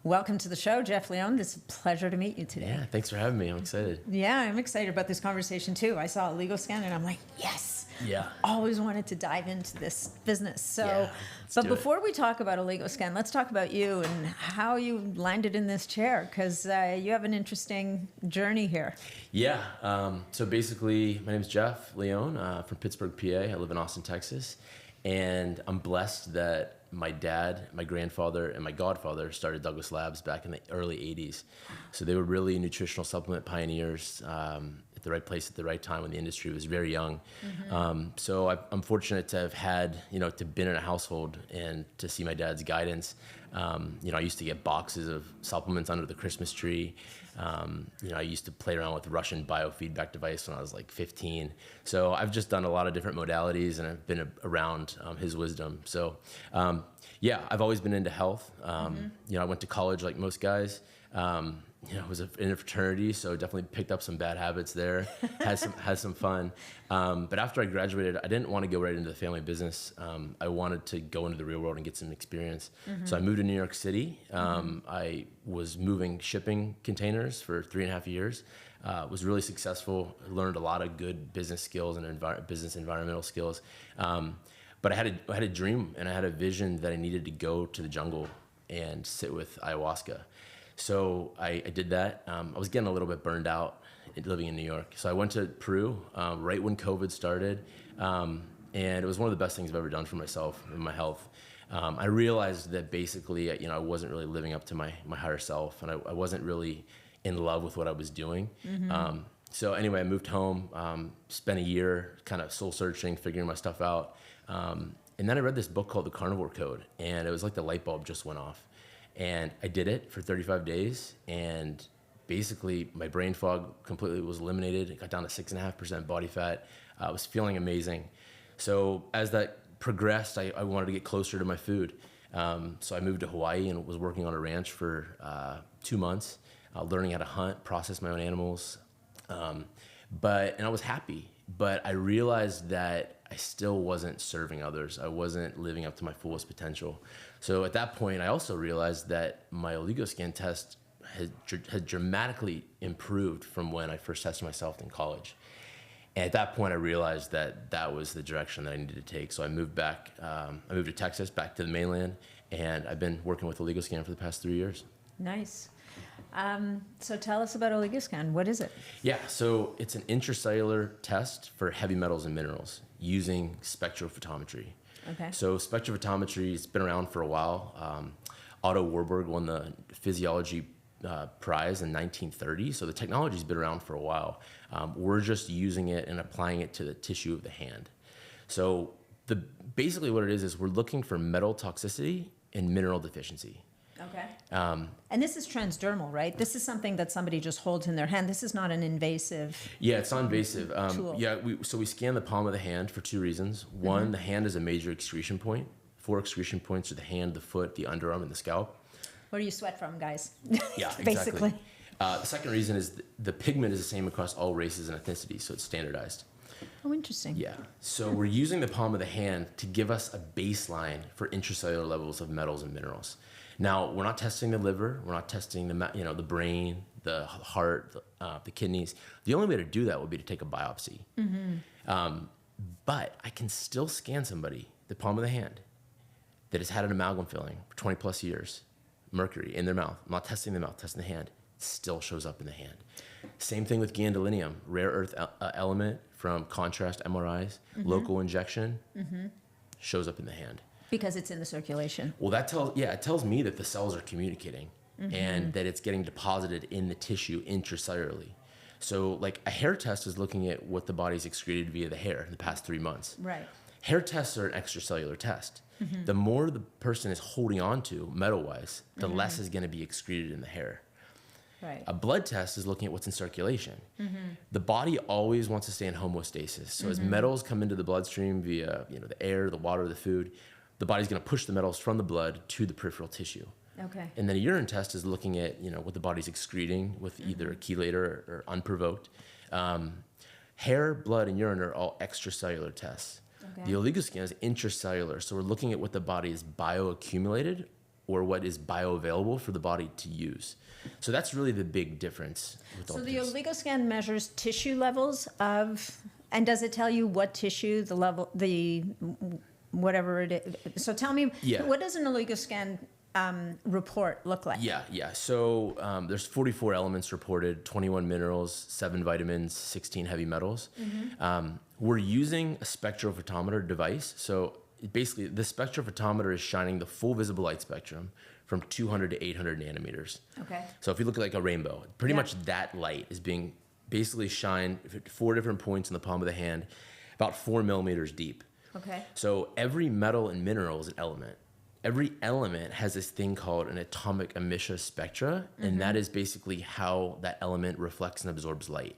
Welcome to the show, Jeff Lioon. It's a pleasure to meet you today. Yeah, thanks for having me. I'm excited. Yeah, I'm excited about this conversation too. I saw a legal scan and I'm like, yes. Yeah. Always wanted to dive into this business. So, Yeah, but before we talk about a legal scan, let's talk about you and how you landed in this chair, because you have an interesting journey here. Yeah. So basically, my name is Jeff Lioon from Pittsburgh, PA. I live in Austin, Texas. And I'm blessed that my dad, my grandfather, and my godfather started Douglas Labs back in the early 80s. So they were really nutritional supplement pioneers at the right place at the right time when the industry was very young. Mm-hmm. So I'm fortunate to have had, to been in a household and to see my dad's guidance. I used to get boxes of supplements under the Christmas tree. I used to play around with the Russian biofeedback device when I was like 15. So I've just done a lot of different modalities and I've been around his wisdom. So I've always been into health. I went to college like most guys. I was in a fraternity, so definitely picked up some bad habits there. Had some fun. But after I graduated, I didn't want to go right into the family business. I wanted to go into the real world and get some experience. Mm-hmm. So I moved to New York City. I was moving shipping containers for 3.5 years. Was really successful. Learned a lot of good business skills and business environmental skills. But I had a dream and I had a vision that I needed to go to the jungle and sit with ayahuasca. So I did that. I was getting a little bit burned out living in New York. So I went to Peru right when COVID started. And it was one of the best things I've ever done for myself and my health. I realized that basically, I wasn't really living up to my higher self, and I wasn't really in love with what I was doing. Mm-hmm. So anyway, I moved home, spent a year kind of soul searching, figuring my stuff out. And then I read this book called The Carnivore Code, and it was like the light bulb just went off. And I did it for 35 days, and basically my brain fog completely was eliminated. It got down to 6.5% body fat. I was feeling amazing. So as that progressed, I wanted to get closer to my food. So I moved to Hawaii and was working on a ranch for 2 months, learning how to hunt, process my own animals. And I was happy, but I realized that I still wasn't serving others. I wasn't living up to my fullest potential. So at that point, I also realized that my oligoscan test had dramatically improved from when I first tested myself in college. And at that point, I realized that was the direction that I needed to take. So I moved back. I moved to Texas, back to the mainland, and I've been working with oligoscan for the past 3 years. Nice. So tell us about oligoscan. What is it? Yeah, so it's an intracellular test for heavy metals and minerals using spectrophotometry. Okay. So spectrophotometry has been around for a while. Otto Warburg won the physiology prize in 1930. So the technology's been around for a while. We're just using it and applying it to the tissue of the hand. So basically what it is we're looking for metal toxicity and mineral deficiency. Okay. And this is transdermal, right? This is something that somebody just holds in their hand. This is not an invasive. Yeah, it's non-invasive. Tool. We scan the palm of the hand for 2 reasons. One, the hand is a major excretion point. 4 excretion points are the hand, the foot, the underarm, and the scalp. Where do you sweat from, guys? Yeah, exactly. Basically. The second reason is the pigment is the same across all races and ethnicities, so it's standardized. Oh, interesting. Yeah. So we're using the palm of the hand to give us a baseline for intracellular levels of metals and minerals. Now, we're not testing the liver. We're not testing the brain, the heart, the kidneys. The only way to do that would be to take a biopsy. Mm-hmm. But I can still scan somebody, the palm of the hand, that has had an amalgam filling for 20 plus years, mercury in their mouth. I'm not testing the mouth, testing the hand. It still shows up in the hand. Same thing with gadolinium, rare earth element from contrast MRIs, local injection, shows up in the hand. Because it's in the circulation. Well, it tells me that the cells are communicating and that it's getting deposited in the tissue intracellularly. So like a hair test is looking at what the body's excreted via the hair in the past 3 months. Right. Hair tests are an extracellular test. The more the person is holding on to metal-wise, the less is going to be excreted in the hair. Right. A blood test is looking at what's in circulation. The body always wants to stay in homeostasis. So as metals come into the bloodstream via the air, the water, the food, the body's going to push the metals from the blood to the peripheral tissue. Okay. And then a urine test is looking at what the body's excreting with either a chelator or unprovoked. Hair, blood, and urine are all extracellular tests. Okay. The oligoscan is intracellular, so we're looking at what the body is bioaccumulated or what is bioavailable for the body to use. So that's really the big difference with all So the this. oligoscan measures tissue levels of, and does it tell you what tissue, the level, the whatever it is? So tell me, Yeah. what does an oligoscan report look like? Yeah. So there's 44 elements reported, 21 minerals, 7 vitamins, 16 heavy metals. We're using a spectrophotometer device. So basically, the spectrophotometer is shining the full visible light spectrum from 200 to 800 nanometers. Okay. So if you look at like a rainbow, pretty Yeah. much that light is being basically shined at 4 different points in the palm of the hand, about 4 millimeters deep. Okay. So every metal and mineral is an element. Every element has this thing called an atomic emission spectra, and that is basically how that element reflects and absorbs light.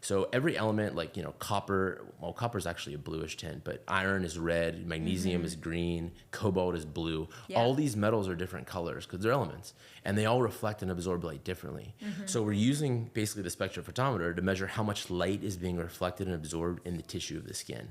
So every element, like, copper, well, copper is actually a bluish tint, but iron is red, magnesium is green, cobalt is blue. Yeah. All these metals are different colors because they're elements, and they all reflect and absorb light differently. So we're using basically the spectrophotometer to measure how much light is being reflected and absorbed in the tissue of the skin.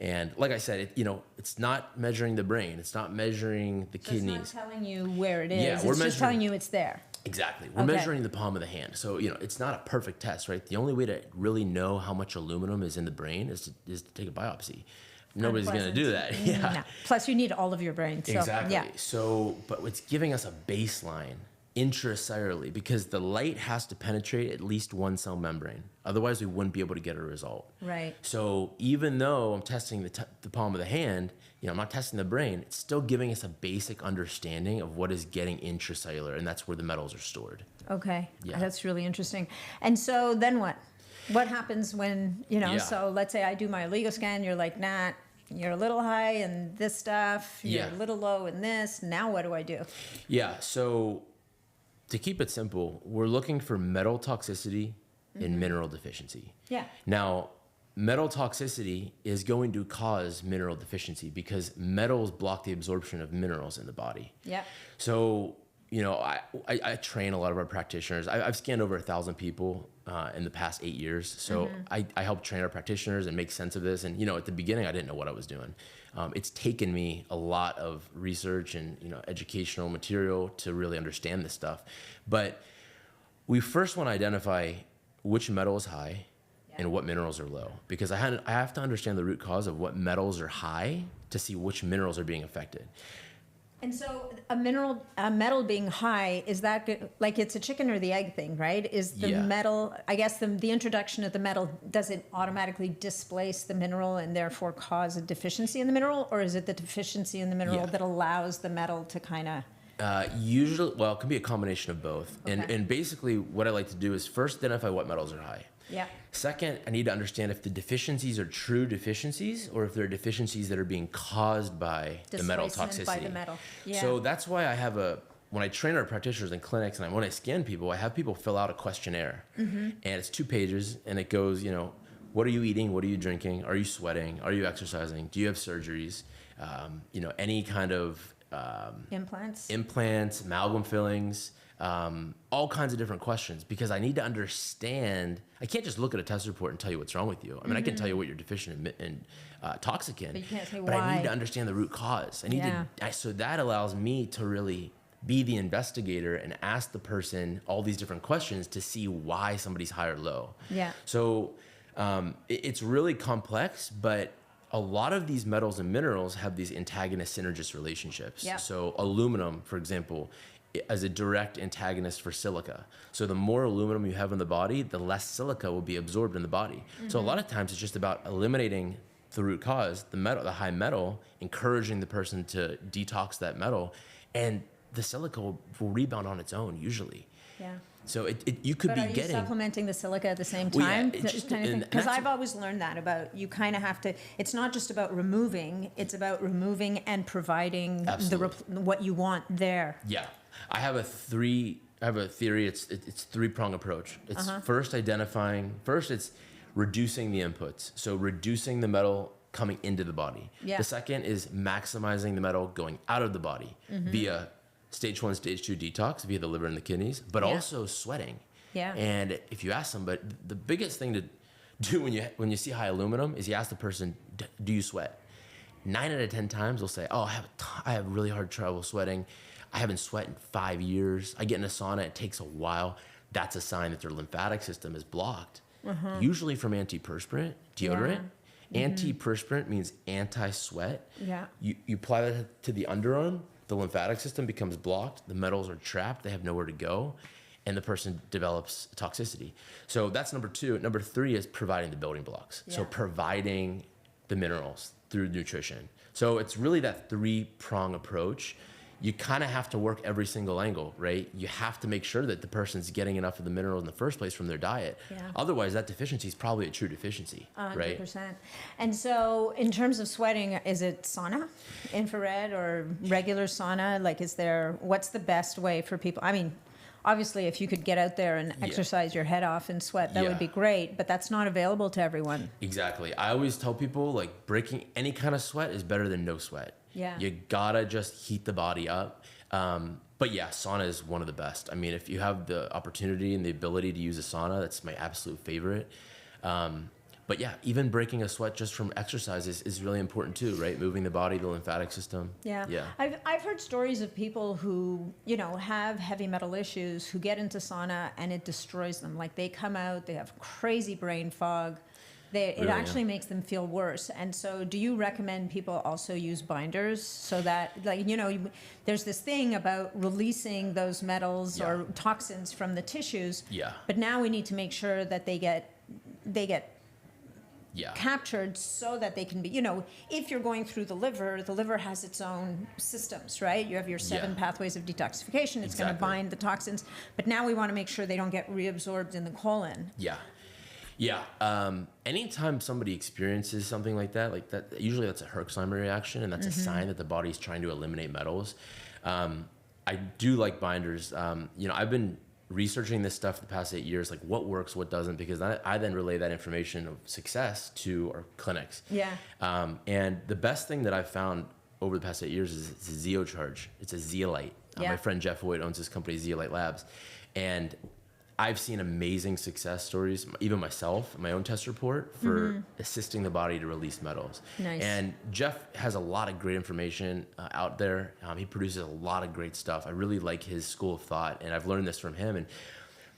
And like I said, it's not measuring the brain. It's not measuring the So kidneys. it's not telling you where it is. Yeah, It's we're just measuring- telling you it's there. Exactly. We're Okay. measuring the palm of the hand. So, it's not a perfect test, right? The only way to really know how much aluminum is in the brain is to take a biopsy. Nobody's going to do that. Yeah. No. Plus, you need all of your brain. So, Exactly. Yeah. So, but it's giving us a baseline intracellularly because the light has to penetrate at least one cell membrane. Otherwise, we wouldn't be able to get a result. Right. So even though I'm testing the palm of the hand, I'm not testing the brain, it's still giving us a basic understanding of what is getting intracellular, and that's where the metals are stored. Okay. Yeah. That's really interesting. And so then what? What happens when, Yeah. so let's say I do my oligoscan, you're like, nah, you're a little high in this stuff, you're Yeah. a little low in this. Now what do I do? Yeah, so to keep it simple, we're looking for metal toxicity and mineral deficiency. Yeah. Now, metal toxicity is going to cause mineral deficiency because metals block the absorption of minerals in the body. Yeah. So, I train a lot of our practitioners. I've scanned over 1,000 people in the past 8 years. So I help train our practitioners and make sense of this. And, at the beginning, I didn't know what I was doing. It's taken me a lot of research and, educational material to really understand this stuff. But we first want to identify which metal is high and what minerals are low, because I have to understand the root cause of what metals are high to see which minerals are being affected. And so a metal being high, is that good? Like it's a chicken or the egg thing, right? Is the Yeah. metal, I guess the introduction of the metal, does it automatically displace the mineral and therefore cause a deficiency in the mineral? Or is it the deficiency in the mineral Yeah. that allows the metal to kind of... Usually, well, it can be a combination of both. Okay. And basically what I like to do is first identify what metals are high. Yeah. Second, I need to understand if the deficiencies are true deficiencies or if they're deficiencies that are being caused by the metal Displacement toxicity. by the metal. Yeah. So that's why I have when I train our practitioners in clinics and when I scan people, I have people fill out a questionnaire. And it's 2 pages and it goes, what are you eating? What are you drinking? Are you sweating? Are you exercising? Do you have surgeries? Any kind of implants, amalgam fillings, all kinds of different questions, because I need to understand. I can't just look at a test report and tell you what's wrong with you. I mean, I can tell you what you're deficient in toxicant, But you can't say but I why. need to understand the root cause. So that allows me to really be the investigator and ask the person all these different questions to see why somebody's high or low. Yeah. So it's really complex, but a lot of these metals and minerals have these antagonist synergist relationships. Yeah. So aluminum, for example, as a direct antagonist for silica. So the more aluminum you have in the body, the less silica will be absorbed in the body. So a lot of times it's just about eliminating the root cause, the high metal, encouraging the person to detox that metal, and the silica will rebound on its own usually. Yeah. So you could But be are you getting... supplementing the silica at the same Well, yeah, time? it's just- Because and that's- I've always learned that about you kind of have to, it's not just about removing, it's about removing and providing what you want there. Yeah, I have a theory. It's 3-prong approach. It's first it's reducing the inputs. So reducing the metal coming into the body. Yeah. The second is maximizing the metal going out of the body via stage 1, stage 2 detox via the liver and the kidneys, but Yeah. also sweating. Yeah. And if you ask somebody, the biggest thing to do when you see high aluminum is you ask the person, do you sweat? 9 out of 10 times they'll say, oh, I have really hard trouble sweating. I haven't sweat in 5 years. I get in a sauna, it takes a while. That's a sign that their lymphatic system is blocked. Usually from antiperspirant, deodorant. Antiperspirant means anti-sweat. Yeah. You apply that to the underarm, the lymphatic system becomes blocked, the metals are trapped, they have nowhere to go, and the person develops toxicity. So that's number 2. Number 3 is providing the building blocks. So Yeah. providing the minerals through nutrition. So it's really that 3-prong approach. You kind of have to work every single angle, right? You have to make sure that the person's getting enough of the minerals in the first place from their diet. Yeah. Otherwise, that deficiency is probably a true deficiency, right? 100%. And so in terms of sweating, is it sauna, infrared, or regular sauna? Like, what's the best way for people? I mean, obviously, if you could get out there and exercise your head off and sweat, that would be great, but that's not available to everyone. Exactly. I always tell people, like, breaking any kind of sweat is better than no sweat. Yeah. You gotta just heat the body up. But yeah, sauna is one of the best. I mean, if you have the opportunity and the ability to use a sauna, that's my absolute favorite. But yeah, even breaking a sweat just from exercise is really important too, right? Moving the body, the lymphatic system. Yeah. Yeah. I've heard stories of people who, have heavy metal issues, who get into sauna and it destroys them. Like, they come out, they have crazy brain fog. It Really, actually makes them feel worse. And so do you recommend people also use binders so that, like, there's this thing about releasing those metals or toxins from the tissues. Yeah. But now we need to make sure that they get Yeah. captured so that they can be, if you're going through the liver has its own systems, right? You have your 7 pathways of detoxification. It's going to bind the toxins. But now we want to make sure they don't get reabsorbed in the colon. Yeah. Yeah. Anytime somebody experiences something like that, usually that's a Herxheimer reaction, and that's a sign that the body's trying to eliminate metals. I do like binders. I've been researching this stuff the past 8 years, like what works, what doesn't, because I then relay that information of success to our clinics. Yeah. And the best thing that I've found over the past 8 years is it's a Zeocharge. It's a zeolite. My friend Jeff Voigt owns this company, Zeolite Labs. And I've seen amazing success stories, even myself, my own test report, for assisting the body to release metals. Nice. And Jeff has a lot of great information out there. He produces a lot of great stuff. I really like his school of thought, and I've learned this from him. And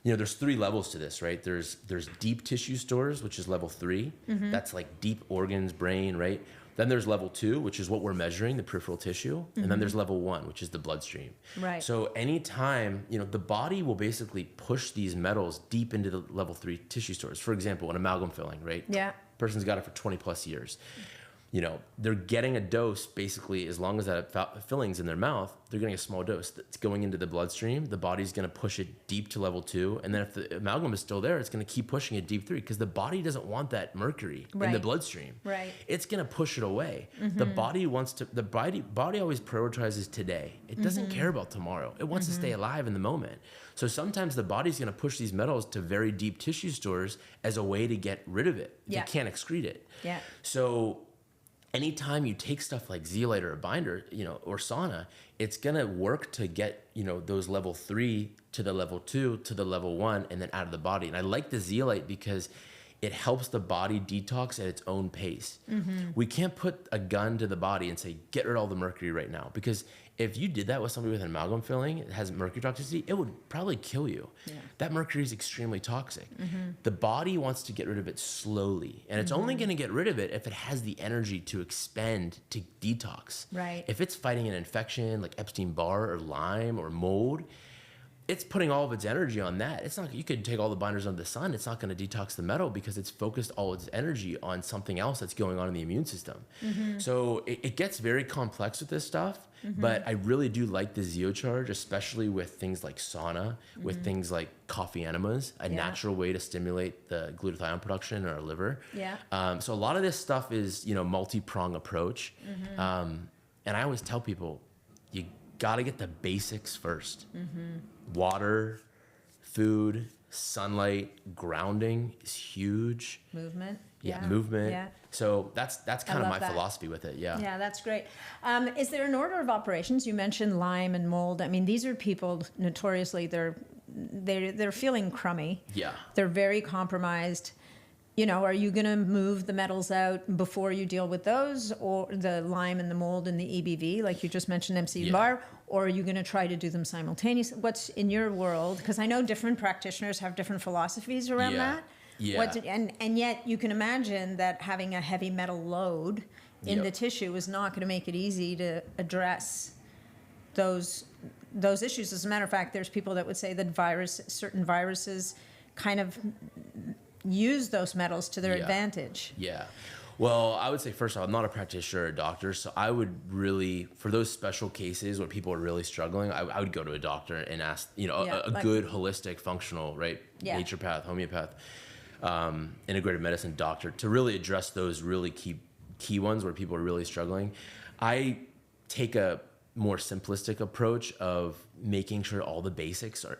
there's 3 levels to this, right? There's deep tissue stores, which is level 3. That's like deep organs, brain, right? Then there's level 2, which is what we're measuring, the peripheral tissue. And then there's level 1, which is the bloodstream. Right. So anytime, the body will basically push these metals deep into the level 3 tissue stores. For example, an amalgam filling, right? Yeah. Person's got it for 20 plus years. They're getting a dose basically, as long as that filling's in their mouth, they're getting a small dose that's going into the bloodstream. The body's going to push it deep to level 2. And then if the amalgam is still there, it's going to keep pushing it deep 3 because the body doesn't want that mercury in the bloodstream. Right. It's going to push it away. The body always prioritizes today. It doesn't care about tomorrow. It wants to stay alive in the moment. So sometimes the body's going to push these metals to very deep tissue stores as a way to get rid of it. They can't excrete it. Yeah. So anytime you take stuff like zeolite or a binder, or sauna, it's going to work to get, those level 3 to the level 2 to the level 1 and then out of the body. And I like the zeolite because it helps the body detox at its own pace. We can't put a gun to the body and say, get rid of all the mercury right now. Because if you did that with somebody with an amalgam filling, it has mercury toxicity, it would probably kill you. Yeah. That mercury is extremely toxic. The body wants to get rid of it slowly. And it's only going to get rid of it if it has the energy to expend, to detox. Right. If it's fighting an infection like Epstein-Barr or Lyme or mold, it's putting all of its energy on that. It's not, you could take all the binders under the sun. It's not going to detox the metal because it's focused all its energy on something else that's going on in the immune system. So it gets very complex with this stuff, but I really do like the Zeocharge, especially with things like sauna, with things like coffee enemas, a natural way to stimulate the glutathione production in our liver. Yeah. So a lot of this stuff is, multi-prong approach. And I always tell people, you got to get the basics first. Water, food, sunlight, grounding is huge. Movement. Movement. Yeah. So that's kind of my that. philosophy with it. Yeah. Yeah, that's great. Is there an order of operations? You mentioned Lyme and mold. I mean, these are people notoriously they're feeling crummy. Yeah. They're very compromised. are you going to move the metals out before you deal with those, or the lime and the mold and the EBV, like you just mentioned, MC Yeah. bar, or are you going to try to do them simultaneously? What's in your world? Because I know different practitioners have different philosophies around Yeah. that. Yeah. And yet you can imagine that having a heavy metal load in Yep. the tissue is not going to make it easy to address those issues. As a matter of fact, there's people that would say that certain viruses kind of use those metals to their Yeah. advantage. Yeah. Well, I would say, first off, I'm not a practitioner or a doctor, so I would really, for those special cases where people are really struggling, I would go to a doctor and ask, Yeah, a good holistic, functional, right, Yeah. naturopath, homeopath, integrated medicine doctor to really address those really key ones where people are really struggling. I take a more simplistic approach of making sure all the basics are,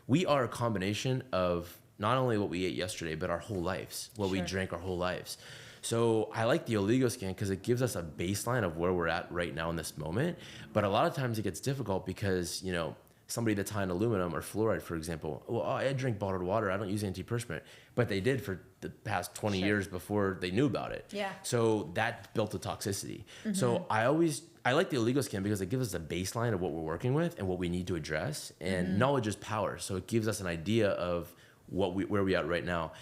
we are a combination of not only what we ate yesterday, but our whole lives, what we Sure. drank our whole lives. So I like the oligo scan because it gives us a baseline of where we're at right now in this moment. But a lot of times it gets difficult because, somebody that's high in aluminum or fluoride, for example, well, I drink bottled water. I don't use antiperspirant, but they did for the past 20 Sure. years before they knew about it. Yeah. So that built the toxicity. So I like the oligo scan because it gives us a baseline of what we're working with and what we need to address. And knowledge is power. So it gives us an idea of where we at right now.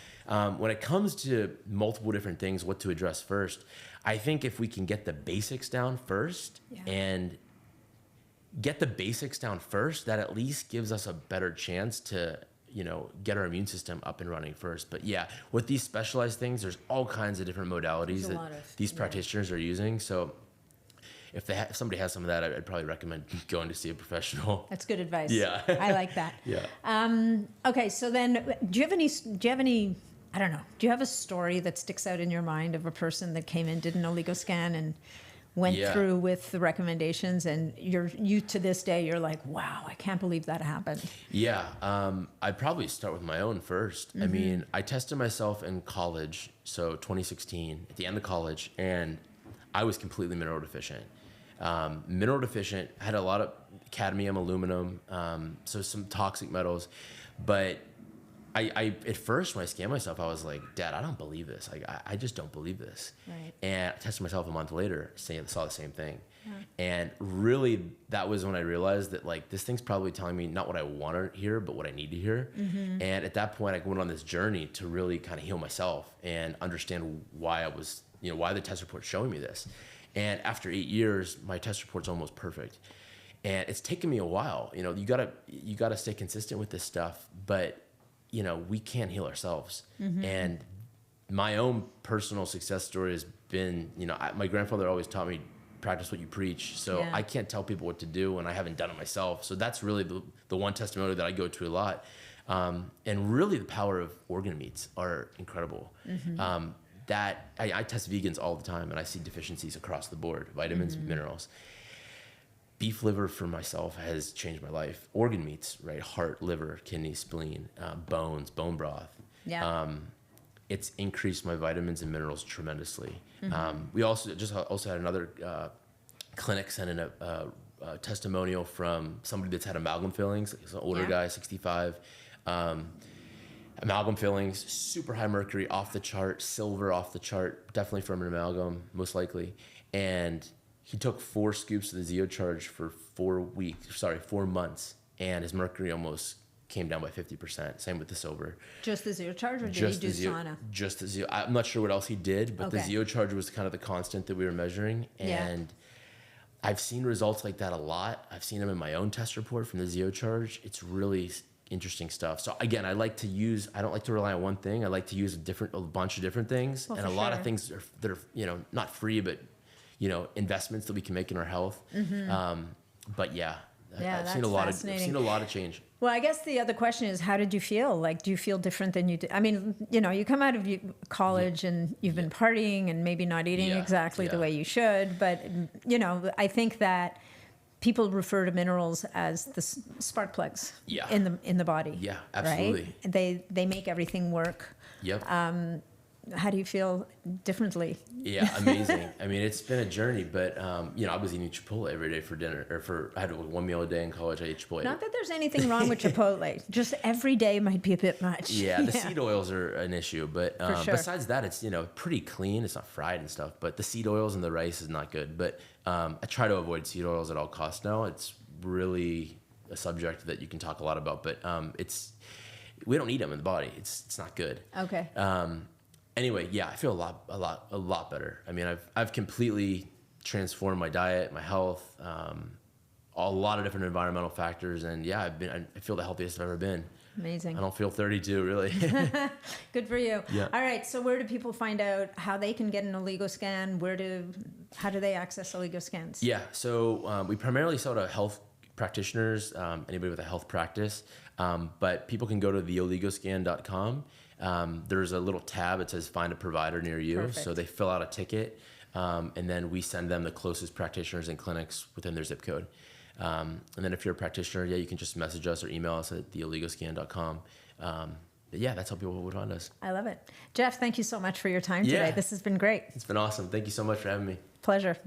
When it comes to multiple different things, what to address first, I think if we can get the basics down first and get the basics down first, that at least gives us a better chance to, get our immune system up and running first. But yeah, with these specialized things, there's all kinds of different modalities that these practitioners are using. So if somebody has some of that, I'd probably recommend going to see a professional. That's good advice. Yeah. I like that. Yeah. Okay, so then do you have any, I don't know, do you have a story that sticks out in your mind of a person that came in, did an oligo scan and went through with the recommendations, and you to this day, you're like, wow, I can't believe that happened? Yeah. I'd probably start with my own first. I mean, I tested myself in college, so 2016, at the end of college, and I was completely mineral deficient. Had a lot of cadmium, aluminum, so some toxic metals. But I at first, when I scanned myself, I was like, Dad, I don't believe this. I just don't believe this. Right. And I tested myself a month later, saw the same thing. Yeah. And really, that was when I realized that, this thing's probably telling me not what I want to hear, but what I need to hear. And at that point, I went on this journey to really kind of heal myself and understand why why the test report's showing me this. And after 8 years, my test report's almost perfect. And it's taken me a while. You gotta stay consistent with this stuff, but we can't heal ourselves. And my own personal success story has been, my grandfather always taught me, practice what you preach. So I can't tell people what to do when I haven't done it myself. So that's really the one testimonial that I go to a lot. And really the power of organ meats are incredible. That I test vegans all the time, and I see deficiencies across the board, vitamins, minerals. Beef liver for myself has changed my life. Organ meats, right? Heart, liver, kidney, spleen, bones, bone broth. Yeah. It's increased my vitamins and minerals tremendously. We also had another clinic send in a testimonial from somebody that's had amalgam fillings. He's an older guy, 65. Amalgam fillings, super high mercury, off the chart, silver off the chart, definitely from an amalgam, most likely. And he took 4 scoops of the Zeocharge for 4 months, and his mercury almost came down by 50%. Same with the silver. Just the Zeocharge, or did he do sauna? Just the Zeo. I'm not sure what else he did, but the Zeocharge was kind of the constant that we were measuring. And I've seen results like that a lot. I've seen them in my own test report from the Zeocharge. It's really interesting stuff. So again, I don't like to rely on one thing. I like to use a bunch of different things, and a lot of things that are not free, but investments that we can make in our health. But I've seen a lot of change. Well, I guess the other question is, how did you feel? Do you feel different than you did? I mean, you come out of college and you've been partying and maybe not eating exactly the way you should, but I think that people refer to minerals as the spark plugs in the body. Yeah, absolutely. Right? They make everything work. Yep. how do you feel differently? Yeah, amazing. I mean, it's been a journey, but I was eating Chipotle every day for dinner, I had one meal a day in college. I ate Chipotle. Not that there's anything wrong with Chipotle, just every day might be a bit much. Yeah, the seed oils are an issue, but sure. besides that, it's pretty clean. It's not fried and stuff, but the seed oils and the rice is not good. But I try to avoid seed oils at all costs now. It's really a subject that you can talk a lot about, but we don't need them in the body. It's not good. Okay. Anyway, yeah, I feel a lot better. I mean, I've completely transformed my diet, my health, a lot of different environmental factors, and yeah, I feel the healthiest I've ever been. Amazing. I don't feel 32 really. Good for you. Yeah. All right. So where do people find out how they can get an Oligo scan? How do they access Oligo scans? Yeah. So we primarily sell to health practitioners, anybody with a health practice, but people can go to theoligoscan.com. There's a little tab that says find a provider near you. Perfect. So they fill out a ticket, and then we send them the closest practitioners and clinics within their zip code. And then if you're a practitioner, you can just message us or email us at theoligoscan.com. But yeah, that's how people would find us. I love it. Jeff, thank you so much for your time today. This has been great. It's been awesome. Thank you so much for having me. Pleasure.